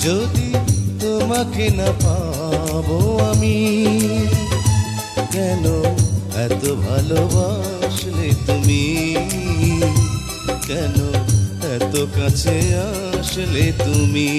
যদি তোমাকে না পাবো আমি, কেন এত ভালোবাসলে তুমি, কেন এত কাছে আসলে তুমি।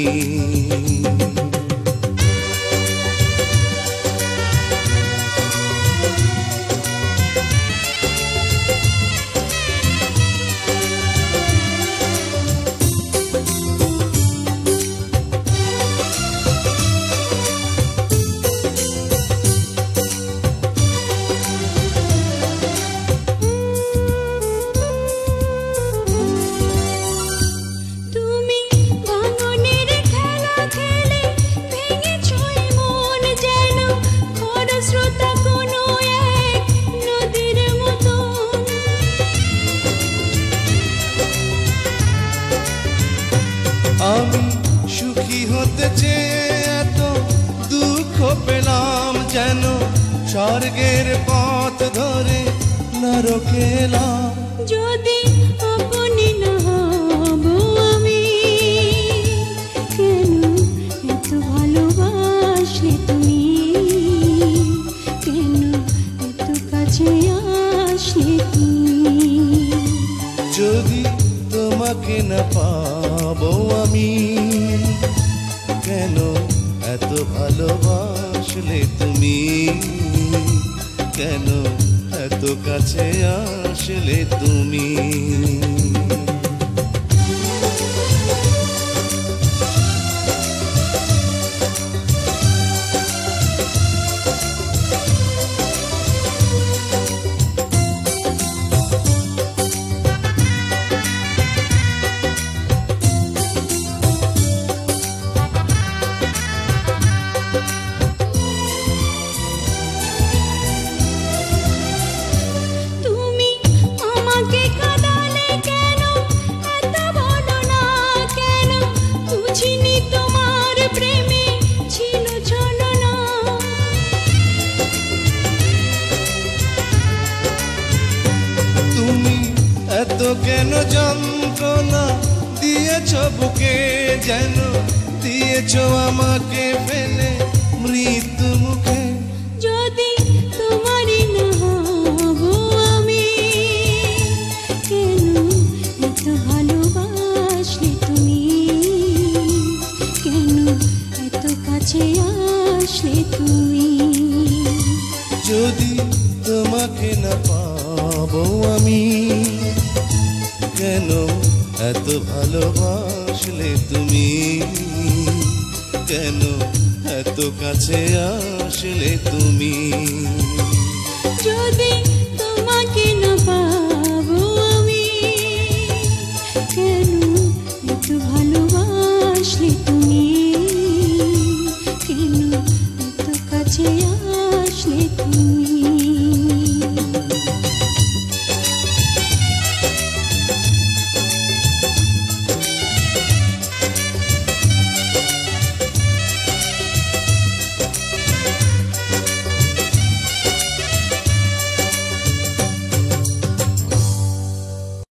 আমি সুখী হতে চেয়ে এত দুঃখ পেলাম, যেন স্বর্গের পথ ধরে নরকে এলাম। যদি আপনি না হব আমি, কেন এত ভালোবাসলে তুমি, কেন এত কাছে আসলে তুমি। যদি তোমাকে না পাবো আমি, কেন এত ভালোবাসলে তুমি, কেন এত কাছে আসলে তুমি। এত কেন যন্ত্রণা দিয়েছ বুকে, যেন দিয়েছ আমাকে ফেলে মৃত্যু মুখে। যদি তোমারই না হব আমি, কেন এত ভালোবাসলে তুমি, কেন এত কাছে আসলে তুমি। যদি তোমাকে না পাবো আমি, কেন এত ভালোবাসলে তুমি, কেন এত কাছে আসলে তুমি। যদি তোমাকে না পাবো আমি, কেন এত ভালোবাসলে তুমি, কেন এত কাছে আসলে তুমি।